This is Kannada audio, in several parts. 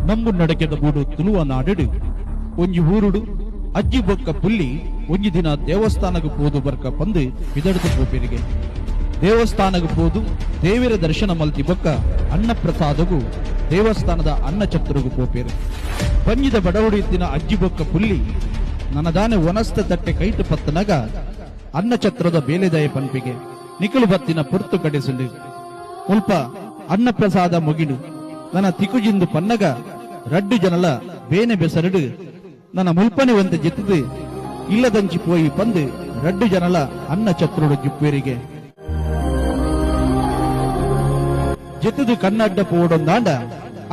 ನಂಬು ನಡಕೆದ ಬೂಡು ತುಳುವ ನಾಡೆಡು ಒಂಜಿ ಊರುಡು ಅಜ್ಜಿ ಬೊಕ್ಕ ಪುಲ್ಲಿ ಒಂಜಿ ದಿನ ದೇವಸ್ಥಾನಕ್ಕೆ ಪೋದು ಬರ್ಕ ಪಂದು ಬಿದಡ್ದು ಪೋಪೆರಿಗೆ ದೇವಸ್ಥಾನಕ್ಕೆ ಪೋದು ದೇವರ ದರ್ಶನ ಮಲ್ತಿ ಬೊಕ್ಕ ಅನ್ನ ಪ್ರಸಾದಗೂ ದೇವಸ್ಥಾನದ ಅನ್ನ ಛತ್ರಗೂ ಪೋಪೇರು ಪಂಜಿದ ಬಡವಡಿತ್ತಿನ ಅಜ್ಜಿ ಬೊಕ್ಕ ಪುಲ್ಲಿ ನನದಾನೆ ಒನಸ್ತ ತಟ್ಟೆ ಕೈಟು ಪತ್ತನಗ ಅನ್ನ ಛತ್ರದ ಬೇಲೆದಯ ಪಂಪಿಗೆ ನಿಕಲು ಬತ್ತಿನ ಪೊರ್ತು ಕಡೆಸುಂಡು ಮುಲ್ಪ ಅನ್ನ ಪ್ರಸಾದ ಮುಗಿಡು ನನ್ನ ತಿಕುಜಿಂದು ಪನ್ನಗ ರಡ್ಡು ಜನಲ ಬೇನೆ ಬೆಸರಡು ನನ್ನ ಮುಲ್ಪನೆ ಒಂದ ಜೆತ್ತದು ಇಲ್ಲದಂಚಿ ಪೋಯಿ ಪಂದು ರಡ್ಡು ಜನಲ ಅನ್ನ ಛತ್ರೋಡು ಜಿಪ್ಪೇರಿಗೆ ಜೆತ್ತದು ಕನ್ನಡ್ಡ ಪೋಡೊಂದಾಂಡ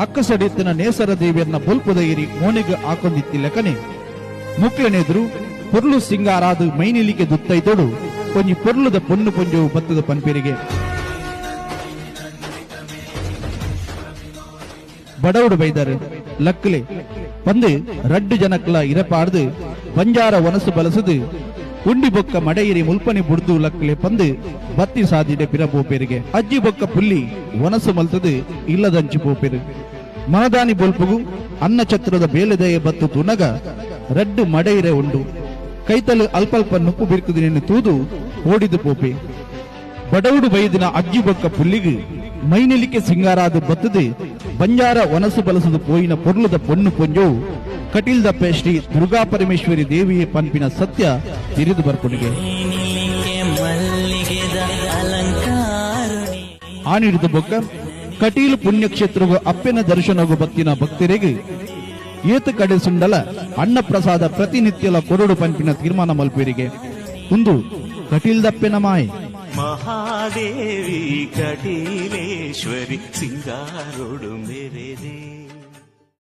ಅಕ್ಕಸಡಿತ್ತಿನ ನೇಸರ ದೇವಿಯನ್ನ ಬೊಲ್ಪುದಗಿರಿ ಮೋನೆಗೆ ಹಾಕೊಂದಿತ್ತಿಲ್ಲಕನೆ ಮುಕ್ಳೆನೆದ್ರು ಪೊರ್ಲು ಸಿಂಗಾರಾದು ಮೈನಿಲಿಗೆ ದುತ್ತೈತೋಡು ಕೊಂಜಿ ಪೊರ್ಲುದ ಪೊನ್ನು ಪೊಂಜು ಬತ್ತದ ಪನ್ಪೇರಿಗೆ ಬಡವಡು ಬೈದರು ಲಕ್ಕಲೆ ಪಂದು ರಡ್ಡು ಜನಕ್ಲ ಇರಪಾರ್ದು ಬಂಜಾರ ಒನಸು ಬಲಸದು ಉಂಡಿ ಬೊಕ್ಕ ಮಡೆಯಿರಿ ಮುಲ್ಪನೆ ಬುಡ್ದು ಲಕ್ಕಲೆ ಪಂದು ಬತ್ತಿ ಸಾದಿಡೆ ಪಿರ ಪೋಪೇರಿಗೆ ಅಜ್ಜಿ ಬೊಕ್ಕ ಪುಲ್ಲಿ ಒನಸು ಮಲ್ತದು ಇಲ್ಲದಂಚಿ ಪೋಪೇರು ಮನದಾನಿ ಬೊಲ್ಪುಗು ಅನ್ನ ಛತ್ರದ ಬೇಲೆದಯ ಬತ್ತು ತುನಗ ರಡ್ಡು ಮಡೆಯಿರೆ ಉಂಡು ಕೈತಲು ಅಲ್ಪಲ್ಪ ನುಪ್ಪು ಬಿರ್ಕುದಿನ ತೂದು ಓಡಿದು ಪೋಪೆ ಬಡವಡು ಬೈದಿನ ಅಜ್ಜಿ ಬೊಕ್ಕ ಪುಲ್ಲಿಗು ಮೈನಿಲಿಕೆ ಸಿಂಗಾರಾದ ಬತ್ತದು ಬಂಜಾರ ಒನಸು ಬಲಸದು ಪೋಯಿನ ಪೊರ್ಲುದ ಪೊನ್ನು ಪೊಂಜು ಕಟೀಲ್ದಪ್ಪೆ ಶ್ರೀ ದುರ್ಗಾ ಪರಮೇಶ್ವರಿ ದೇವಿಯ ಪಂಪಿನ ಸತ್ಯ ತಿರಿದು ಬರ್ಕೊನಿಗೆ ಆನಿಡಿದ ಬೊಕ್ಕ ಕಟೀಲು ಪುಣ್ಯಕ್ಷೇತ್ರಗೂ ಅಪ್ಪೆನ ದರ್ಶನಗೂ ಬತ್ತಿನ ಭಕ್ತರಿಗೆ ಏತ ಕಡೆ ಸುಂಡಲ ಅನ್ನ ಪ್ರಸಾದ ಪ್ರತಿನಿತ್ಯಲ ಕೊರಡು ಪಂಪಿನ ತೀರ್ಮಾನ ಮಲ್ಪೇರಿಗೆ ಒಂದು ಕಟೀಲ್ದಪ್ಪೆನ ಮಾಯೆ ಮಹಾದೇವಿ ಕಟೀಲೇಶ್ವರಿ ಸಿಂಗಾರೋಡು ಮೇರೆದೆ